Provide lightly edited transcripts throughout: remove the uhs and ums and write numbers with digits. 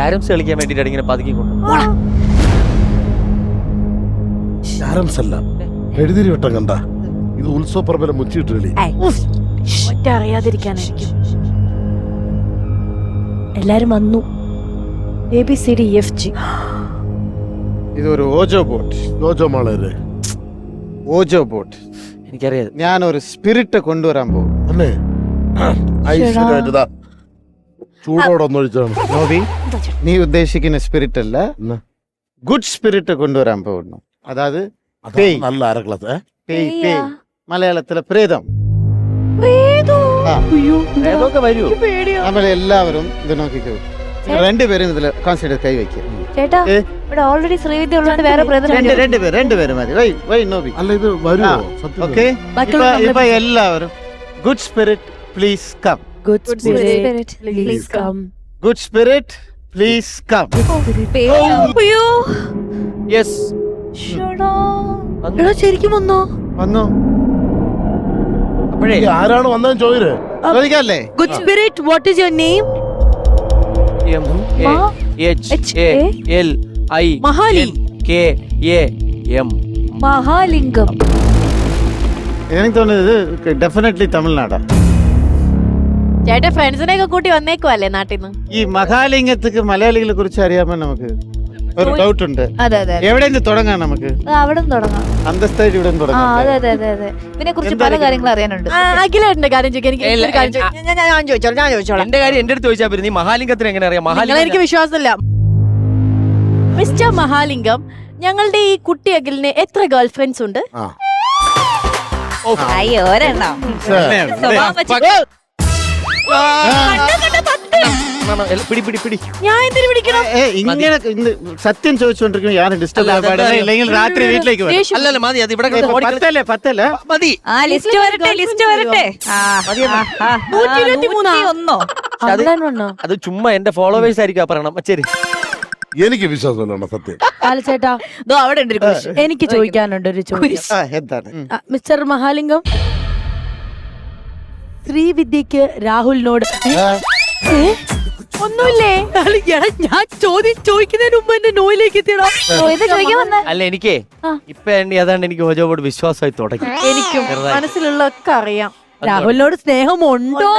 Carroms കളിക്കാൻ വേണ്ടിട്ടാണ് ഇങ്ങനെ പതുക്കിക്കൊണ്ട്. ക്യാരംസ് അല്ല, എഴുതിരി വട്ടം കണ്ട ഇത് ഉത്സവപ്പറമ്പിലെ മുച്ചിട്ട് കളി. ഒറ്റ അറിയാതിരിക്കാനായിരിക്കും. എല്ലാരും വന്നു. ABCDEFG. ഇതൊരു ഓജോ ബോട്ട്. ജോജോ മാളേര് ഓജോ ബോട്ട്. എനിക്കറിയാം. ഞാനൊരു സ്പിരിറ്റ് കൊണ്ടുവരാൻ പോകും. അല്ലേ? ഐശ്വര്യമായിട്ട് ചൂടോടെ ഒന്നൊഴിച്ചാണ്. നോബി, നീ ഉദ്ദേശിക്കുന്ന സ്പിരിറ്റ് അല്ല, ഗുഡ് സ്പിരിറ്റ് കൊണ്ടുവരാൻ പോകുന്നു. അതായത് പേയ്. നല്ല അരക്കളത്ത് പേയ്, പേയ്. മലയാളത്തിലെ പ്രേതം. ഏതൊക്കെ വരൂ. നമ്മളെല്ലാവരും ഇത് നോക്കിക്കോ. രണ്ടുപേരും ഇതില് കോൺസെൻട്രേറ്റ് കൈ വയ്ക്കുക. ചേട്ടാ, ഇവിടെ ഓൾറെഡി ശ്രീവിദ്യ ഉള്ളതുകൊണ്ട് വേറെ രണ്ടുപേരും മതി. വൈ നോബി. അല്ല, ഇത് വരുമോ? സത്യം ഓക്കെ, ഇപ്പൊ എല്ലാവരും good spirit please come. Good spirit please come. Good spirit please come. അയ്യോ, യെസ്. എടാ ശരിക്കും വന്നോ? വന്നു. അപ്പോഴേ ആരാണ് വന്നതെന്ന് ചോദിരേ. ചോദിക്കല്ലേ? Good spirit, what is your name? MAHLI Mahalingam. എനിക്ക് തോന്നുന്നത് ഇത് ഡെഫിനറ്റ്ലി തമിഴ്നാടാ. ചേട്ടാ ഫ്രണ്ട്സിനെ ഒക്കെ കൂട്ടി വന്നേക്കുവല്ലേ നാട്ടിൽ നിന്ന്? ഈ മഹാലിംഗത്തിക്ക് മലയാളികളെ കുറിച്ച് അറിയാമോ? നമുക്ക് ഒരു ഡൗട്ട് ഉണ്ട്. അതെ അതെ, എവിടെ നിന്ന് തുടങ്ങാം? നമുക്ക് അവിടെ തുടങ്ങാം. അന്തസ്ഥായിട്ട് ഇവിടെ നിന്ന് തുടങ്ങാം. അതെ അതെ അതെ അതെ. ഇതിനെ കുറിച്ച് പല കാര്യങ്ങളും അറിയാനുണ്ട്. അഖിലേട്ടന്റെ കാര്യം ഞാൻ ചോദിച്ചോളാം. എന്റെ കാര്യം എന്റെ അടുത്ത് ചോദിച്ചാൽ പറ്റും. നീ മഹാലിംഗത്തിന് എങ്ങനെ അറിയാം? മഹാലിംഗം എനിക്ക് വിശ്വാസമില്ല. മിസ്റ്റർ മഹാലിംഗം, ഞങ്ങളുടെ ഈ കുട്ടി അഖിലിന് എത്ര ഗേൾ ഫ്രണ്ട്സ് ഉണ്ട്? അയ്യോ, ഒരെണ്ണം. പിടി. ഞാൻ എന്തിനു പിടിക്കണം? ഇങ്ങനെ സത്യം ചോദിച്ചുകൊണ്ടിരിക്കും. ഞാൻ ഡിസ്റ്റർബ് ഇല്ലെങ്കിൽ രാത്രി വീട്ടിലേക്ക് വരും. അല്ലല്ല മതി. അത് ഇവിടെ പത്തല്ലേ മതി. ആ ലിസ്റ്റ് വരട്ടെ. 123. അത് ചുമ്മാ എന്റെ ഫോളോവേഴ്സ് ആയിരിക്കും പറയണം. ശരി, എനിക്ക് വിശ്വാസമില്ല സത്യം. ചേട്ടാ, അവിടെ ഉണ്ട് ഒരു കുരിശ്. എനിക്ക് ചോദിക്കാനുണ്ട് ഒരു ചോദ്യം. എന്താണ്? മിസ്റ്റർ മഹാലിംഗം, ശ്രീവിദ്യക്ക് രാഹുലിനോട് ഒന്നുമില്ലേ? ഞാൻ ചോദിക്കുന്നതിന് മുമ്പ് എന്റെ നോയിലേക്ക് എത്തിയടാ. അല്ല എനിക്ക് ഇപ്പൊ ഏതാണ്ട് എനിക്ക് ഓജോബോട് വിശ്വാസമായി തുടങ്ങി. എനിക്കും മനസ്സിലുള്ളതൊക്കെ അറിയാം. രാഹുലിനോട് സ്നേഹമുണ്ടോ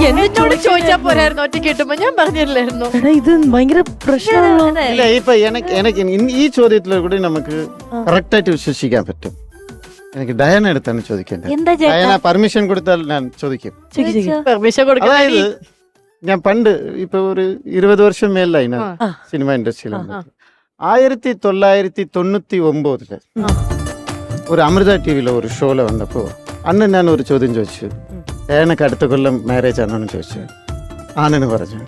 എന്നോട് ചോദിച്ചാ പോരായിരുന്നു. ഒറ്റ കിട്ടുമ്പോ ഞാൻ പറഞ്ഞില്ലായിരുന്നു. ഇത് ഭയങ്കര പ്രശ്നമാണ്. ഇല്ല, ഇപ്പൊ എനിക്ക് ഈ ചോദ്യത്തിലൂടെ കൂടി നമുക്ക് കറക്റ്റ് ആയിട്ട് വിശ്വസിക്കാൻ പറ്റും. എനിക്ക് ഡയന അടുത്താണ് ചോദിക്കേണ്ടത്. ഡയന പെർമിഷൻ കൊടുത്താൽ ഞാൻ ചോദിക്കും. അതായത് ഞാൻ പണ്ട് ഇപ്പൊ ഒരു 20 വർഷം മേലായി സിനിമ ഇൻഡസ്ട്രിയിൽ. 1999 ഒരു അമൃത ടിവിയിലെ ഒരു ഷോയില് വന്നപ്പോ അന്ന് ഞാൻ ഒരു ചോദ്യം ചോദിച്ചു. ഡയനക്ക് അടുത്ത കൊല്ലം മാരേജ് ആണോന്ന് ചോദിച്ചു. ആണെന്ന് പറഞ്ഞു.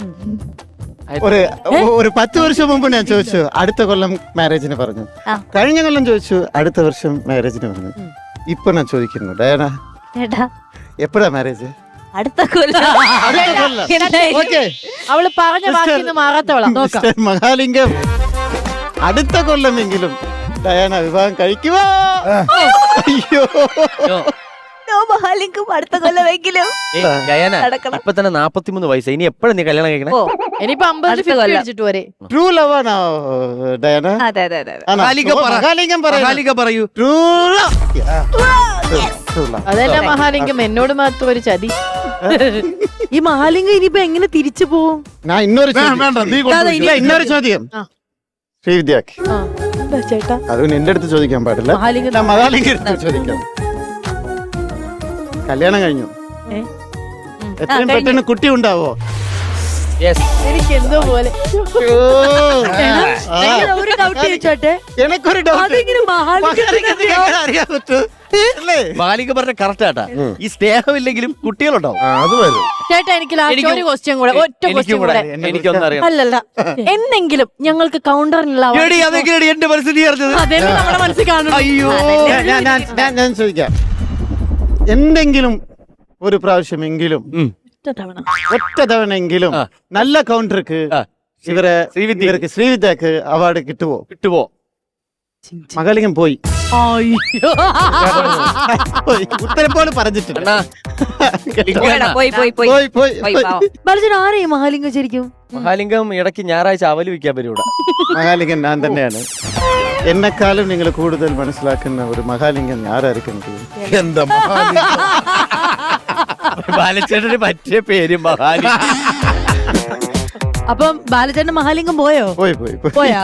ഒരു 10 വർഷം മുമ്പ് ഞാൻ ചോദിച്ചു, അടുത്ത കൊല്ലം മാരേജിന് പറഞ്ഞു. കഴിഞ്ഞ കൊല്ലം ചോദിച്ചു, അടുത്ത വർഷം മാരേജിന് പറഞ്ഞു. ഇപ്പൊ ഞാൻ ചോദിക്കുന്നു, ഡയന എപ്പോഴാ മാരേജ്? അടുത്ത കൊല്ലം. അവള് പറഞ്ഞ വാക്കിന്ന് മാറാത്തവളാ. മഹാലിംഗം, അടുത്ത കൊല്ലമെങ്കിലും ഡയാന വിവാഹം കഴിക്കുവോ? അയ്യോ, മഹാലിംഗം അടുത്ത കൊല്ലമെങ്കിലും. ഇപ്പൊ തന്നെ 43 വയസ്സ്. ഇനി എപ്പോഴും നീ കല്യാണം കഴിക്കണേ? ഇനിയിപ്പോ 50 വരെ. ട്രൂ ലവ് ആണോ ഡയാന? അതെ അതെ അതെ. മഹാലിംഗം പറയൂ. ട്രൂ അതല്ല മഹാലിംഗം, എന്നോട് മാത്രം ഒരു ചതി. ഈ മഹാലിംഗം ഇനിയിപ്പോ എങ്ങനെ തിരിച്ചു പോവും? ഞാൻ ഇന്നൊരു ചോദ്യം ശ്രീവിദ്യാക്ക്. ചേട്ടാ, അത് എന്റെ അടുത്ത് ചോദിക്കാൻ പാടില്ല. മഹാലിംഗം ചോദിക്കാം. കല്യാണം കഴിഞ്ഞു, എത്രയും പെട്ടെന്ന് കുട്ടി ഉണ്ടാവോ? എനിക്ക് എന്തോ പോലെ. എനക്കൊരു മഹാലിംഗം പറഞ്ഞ കറക്റ്റ് ആട്ടാ. ഈ സ്നേഹമില്ലെങ്കിലും കുട്ടികളുണ്ടാവും. അത് വരും. ചേട്ടാ, എനിക്ക് ലാസ്റ്റ് ഒരു ക്വസ്റ്റ്യൻ കൂടെ, ഒറ്റ ക്വസ്റ്റ്യൻ കൂടെ. എനിക്കൊന്നും അറിയാം. അല്ലല്ല, എന്തെങ്കിലും ഞങ്ങൾക്ക് കൗണ്ടറിനുള്ള എന്റെ മനസ്സിൽ അതെല്ലാം നമ്മുടെ മനസ്സിൽ കാണും. അയ്യോ, ഞാൻ ചോദിക്കാം. എന്തെങ്കിലും ഒരു പ്രാവശ്യമെങ്കിലും, ഒറ്റ തവണയെങ്കിലും നല്ല കൗണ്ടർക്ക് ഇവർക്ക് ശ്രീവിദ്യക്ക് അവാർഡ് കിട്ടുവോ? മഹാലിംഗം പോയി. അയ്യോ പോയി. ഉത്തരം പോലും പറഞ്ഞിട്ടില്ല. അണ്ണാ, പോയെടാ, പോയി പോയി പോയി പോയി പോയി പോയി പാവം. ബാലചേട്ടൻ ആരെയും മഹാലിംഗം ശരിക്കും? മഹാലിംഗം ഇടയ്ക്ക് ഞായറാഴ്ച അവല് വിൽക്കാൻ വരും ഇവിടെ. മഹാലിംഗൻ ഞാൻ തന്നെയാണ്. എന്നെക്കാളും നിങ്ങൾ കൂടുതൽ മനസ്സിലാക്കുന്ന ഒരു മഹാലിംഗൻ ആരായിരിക്കും? എന്റെ മഹാലിംഗം. ബാലച്ചേട്ടന് പറ്റിയ പേര് മഹാലിംഗം. അപ്പം ബാലചേട്ടൻ മഹാലിംഗം പോയോ? പോയി പോയി പോയി. പോയാ